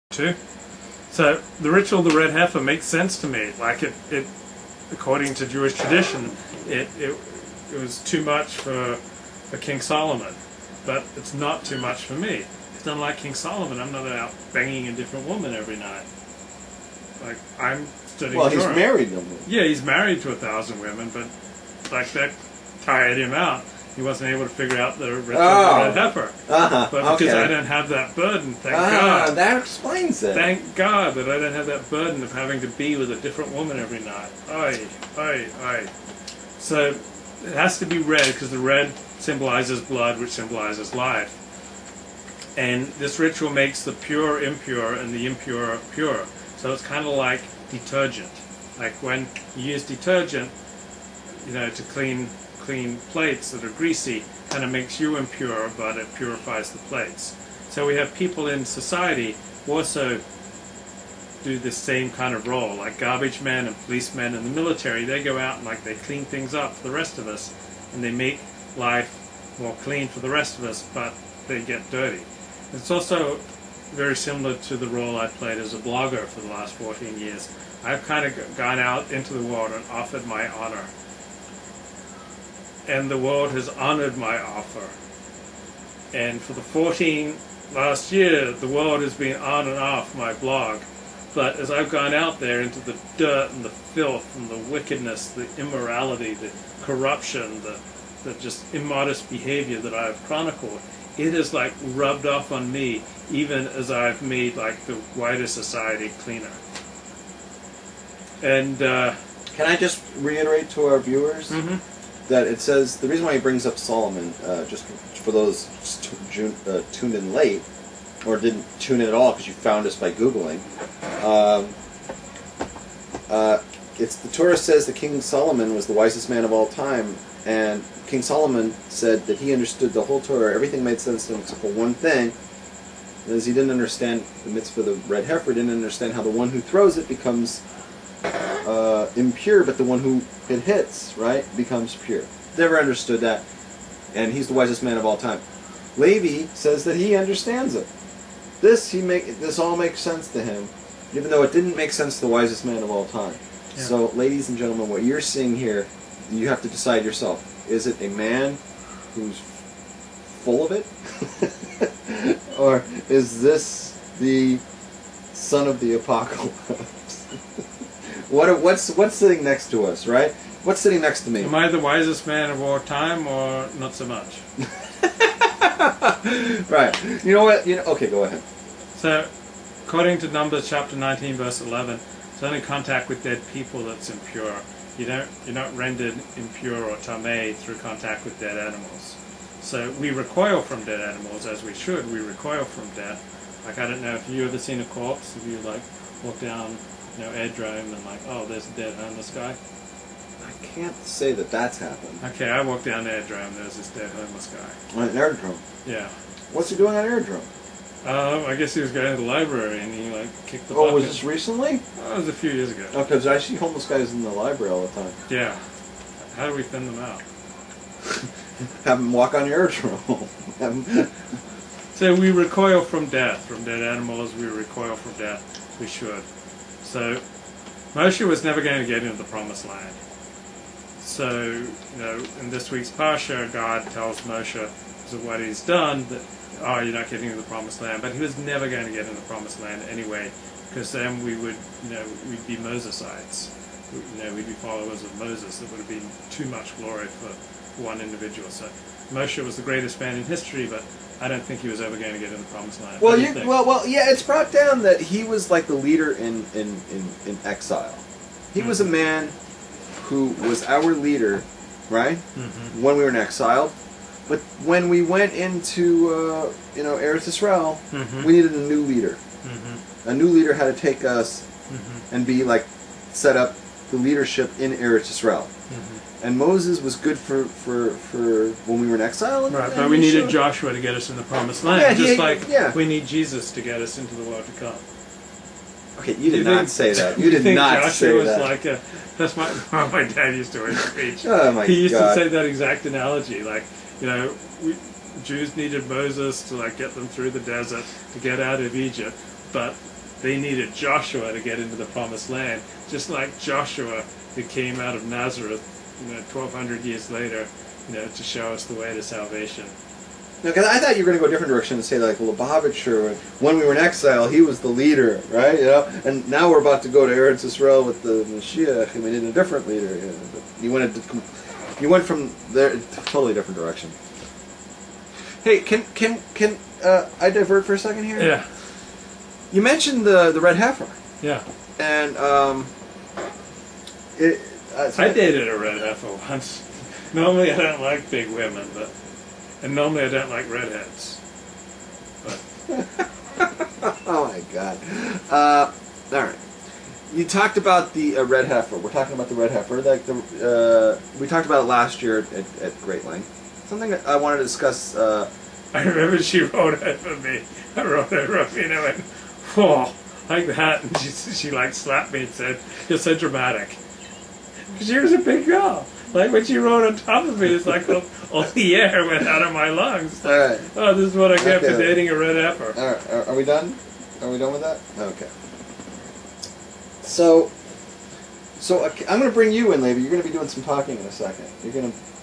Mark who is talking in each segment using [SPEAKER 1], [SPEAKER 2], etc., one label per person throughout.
[SPEAKER 1] too. So the ritual of the red heifer makes sense to me. Like it according to Jewish tradition, it was too much for King Solomon, but it's not too much for me. It's unlike King Solomon. I'm not out banging a different woman every night. Like I'm studying Torah.
[SPEAKER 2] Well, he's married them.
[SPEAKER 1] Yeah, he's married to 1,000 women, but like that tired him out. He wasn't able to figure out the ritual of the red heifer. But because I don't have that burden, thank God.
[SPEAKER 2] That explains it.
[SPEAKER 1] Thank God that I don't have that burden of having to be with a different woman every night. So it has to be red because the red symbolizes blood, which symbolizes life. And this ritual makes the pure impure and the impure pure. So it's kind of like detergent. Like when you use detergent, to clean plates that are greasy, kind of makes you impure, but it purifies the plates. So we have people in society who also do the same kind of role, like garbage men and policemen in the military. They go out and they clean things up for the rest of us, and they make life more clean for the rest of us, but they get dirty. It's also very similar to the role I played as a blogger for the last 14 years. I've kind of gone out into the world and offered my honor. And the world has honored my offer. And for the last year, the world has been on and off my blog. But as I've gone out there into the dirt and the filth and the wickedness, the immorality, the corruption, the just immodest behavior that I've chronicled, it has rubbed off on me, even as I've made the wider society cleaner. And
[SPEAKER 2] can I just reiterate to our viewers that it says the reason why he brings up Solomon, just for those tuned in late or didn't tune in at all because you found us by Googling. It's the Torah says that King Solomon was the wisest man of all time, and King Solomon said that he understood the whole Torah. Everything made sense to him except for one thing, is he didn't understand the mitzvah of the red heifer, didn't understand how the one who throws it becomes impure, but the one who it hits, right, becomes pure. Never understood that, and he's the wisest man of all time. Levi says that he understands it. This all makes sense to him, even though it didn't make sense to the wisest man of all time. Yeah. So, ladies and gentlemen, what you're seeing here, you have to decide yourself. Is it a man who's full of it? Or is this the son of the apocalypse? What's sitting next to us, right? What's sitting next to me?
[SPEAKER 1] Am I the wisest man of all time, or not so much?
[SPEAKER 2] Right. You know what? Okay, go ahead.
[SPEAKER 1] So, according to Numbers chapter 19, verse 11, it's only contact with dead people that's impure. You're not rendered impure or tamei through contact with dead animals. So we recoil from dead animals, as we should. We recoil from death. I don't know if you ever seen a corpse. If you walk down, airdrome and oh, there's a dead homeless guy.
[SPEAKER 2] I can't say that that's happened.
[SPEAKER 1] Okay, I walked down airdrome. There's this dead homeless guy.
[SPEAKER 2] On an airdrome.
[SPEAKER 1] Yeah.
[SPEAKER 2] What's he doing on airdrome?
[SPEAKER 1] I guess he was going to the library and he kicked the bucket.
[SPEAKER 2] Oh, was this recently?
[SPEAKER 1] Oh, it was a few years ago.
[SPEAKER 2] Oh, because I see homeless guys in the library all the time.
[SPEAKER 1] Yeah. How do we thin them out?
[SPEAKER 2] Have them walk on your airdrome.
[SPEAKER 1] So we recoil from death, from dead animals. We recoil from death. We should. So Moshe was never going to get into the promised land. So, in this week's Parsha, God tells Moshe because of what he's done that, you're not getting into the promised land. But he was never going to get into the promised land anyway, because then we would, we'd be Mosesites. We'd be followers of Moses. It would have been too much glory for one individual. So Moshe was the greatest man in history, but I don't think he was ever going to get in the promised land.
[SPEAKER 2] Well, yeah, it's brought down that he was the leader in exile. He was a man who was our leader, right? Mm-hmm. When we were in exile, but when we went into Eretz Israel, we needed a new leader. Mm-hmm. A new leader had to take us and be set up the leadership in Eretz Israel. Mm-hmm. And Moses was good for when we were in exile.
[SPEAKER 1] Right, but we needed Joshua to get us in the promised land, we need Jesus to get us into the world to come.
[SPEAKER 2] Okay, you did not say that. You did not say that.
[SPEAKER 1] That's my dad used to always preach.
[SPEAKER 2] Oh my God.
[SPEAKER 1] He used to say that exact analogy. Jews needed Moses to get them through the desert to get out of Egypt, but they needed Joshua to get into the promised land, just like Joshua who came out of Nazareth, 1,200 years later, to show us the way to salvation.
[SPEAKER 2] No, because I thought you were going to go a different direction and say like Lubavitcher, when we were in exile, he was the leader, right? And now we're about to go to Eretz Yisrael with the Mashiach, and we need a different leader. But you went from there, totally different direction. Hey, can I divert for a second here?
[SPEAKER 1] Yeah.
[SPEAKER 2] You mentioned the red heifer.
[SPEAKER 1] Yeah.
[SPEAKER 2] And
[SPEAKER 1] I dated a red heifer once. Normally I don't like big women, and normally I don't like redheads. But
[SPEAKER 2] oh my God! All right, you talked about the red heifer. We're talking about the red heifer. Like we talked about it last year at great length. Something that I wanted to discuss.
[SPEAKER 1] I remember she wrote it for me. I wrote, and I went, "Whoa, like that," and she like slapped me and said, "You're so dramatic." She was a big girl. Like when she wrote on top of me, it's like all the air went out of my lungs.
[SPEAKER 2] All right.
[SPEAKER 1] Oh, this is what I get for dating a red heifer.
[SPEAKER 2] All right. Are we done? Are we done with that? Okay. So I'm going to bring you in, Levi. You're going to be doing some talking in a second.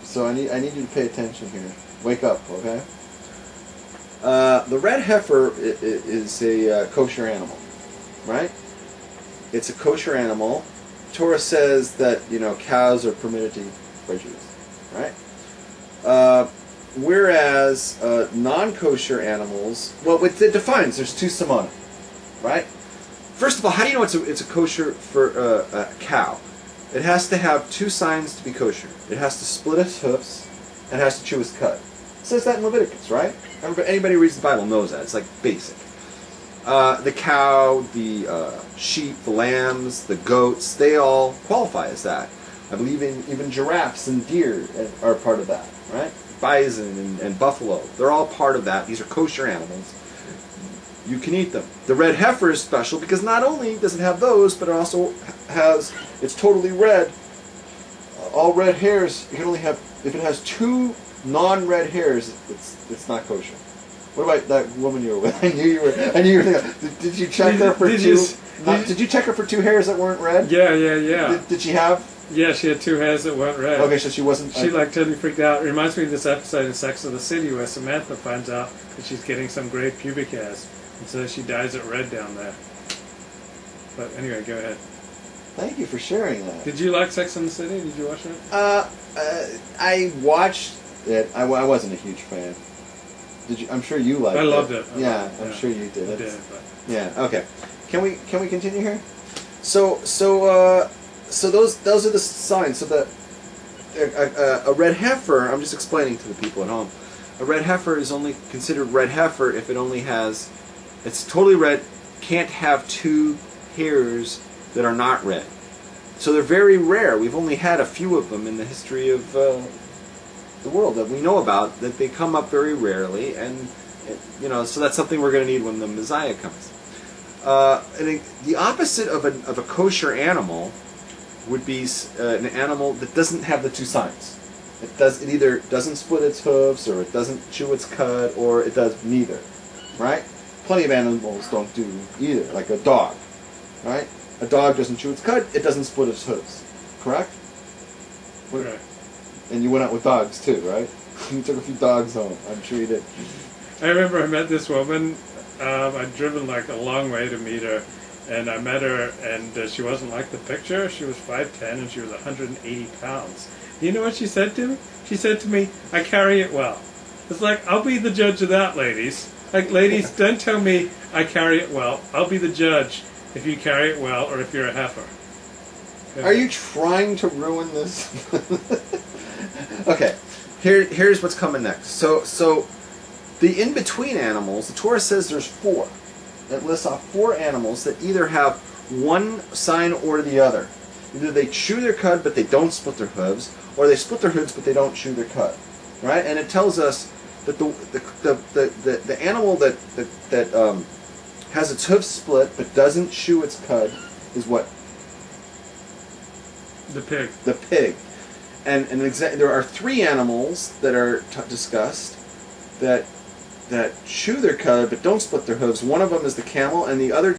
[SPEAKER 2] So I need you to pay attention here. Wake up, okay? The red heifer is a kosher animal, right? It's a kosher animal. Torah says that cows are permitted to eat by Jews, right? Whereas non-kosher animals, well, it defines. There's two simona, right? First of all, how do you know it's a kosher for a cow? It has to have two signs to be kosher. It has to split its hoofs and it has to chew its cud. It says that in Leviticus, right? Anybody who reads the Bible knows that. It's like basic. The cow, the sheep, the lambs, the goats, they all qualify as that. I believe even giraffes and deer are part of that, right? Bison and buffalo, they're all part of that. These are kosher animals. You can eat them. The red heifer is special because not only does it have those, but it also it's totally red. All red hairs, you can only have, if it has two non-red hairs, it's not kosher. What about that woman you were with? I knew you were thinking, did you check her for did you check her for two hairs that weren't red?
[SPEAKER 1] Yeah.
[SPEAKER 2] Did she have?
[SPEAKER 1] Yeah, she had two hairs that weren't red.
[SPEAKER 2] Okay, so she wasn't...
[SPEAKER 1] She totally freaked out. It reminds me of this episode in Sex of the City where Samantha finds out that she's getting some gray pubic hairs. And so she dyes it red down there. But anyway, go ahead.
[SPEAKER 2] Thank you for sharing that.
[SPEAKER 1] Did you like Sex and the City? Did you watch it?
[SPEAKER 2] I watched it. I wasn't a huge fan. Did you? I'm sure you liked it.
[SPEAKER 1] I loved it.
[SPEAKER 2] I'm sure you did.
[SPEAKER 1] I did. But.
[SPEAKER 2] Yeah. Okay. Can we continue here? So those are the signs. So a red heifer. I'm just explaining to the people at home. A red heifer is only considered red heifer if it only has. It's totally red. Can't have two hairs that are not red. So they're very rare. We've only had a few of them in the history of the world that we know about. That they come up very rarely, and so that's something we're going to need when the Messiah comes. And the opposite of a kosher animal would be an animal that doesn't have the two signs. It either doesn't split its hooves, or it doesn't chew its cud, or it does neither. Right? Plenty of animals don't do either, like a dog. Right? A dog doesn't chew its cud, it doesn't split its hooves. Correct?
[SPEAKER 1] Right.
[SPEAKER 2] And you went out with dogs too, right? You took a few dogs home. I'm sure you did.
[SPEAKER 1] I remember I met this woman. I'd driven like a long way to meet her, and I met her, and she wasn't like the picture. She was 5'10", and she was 180 pounds. You know what she said to me? She said to me, "I carry it well." It's like, I'll be the judge of that, ladies. Like, ladies, don't tell me I carry it well. I'll be the judge if you carry it well or if you're a heifer.
[SPEAKER 2] Are you trying to ruin this? Okay, here's what's coming next. So the in-between animals, the Torah says there's four. It lists off four animals that either have one sign or the other. Either they chew their cud but they don't split their hooves, or they split their hooves but they don't chew their cud. Right? And it tells us that the animal that has its hooves split but doesn't chew its cud is what?
[SPEAKER 1] The pig.
[SPEAKER 2] The pig. And there are three animals that are discussed that chew their cud but don't split their hooves. One of them is the camel, and the other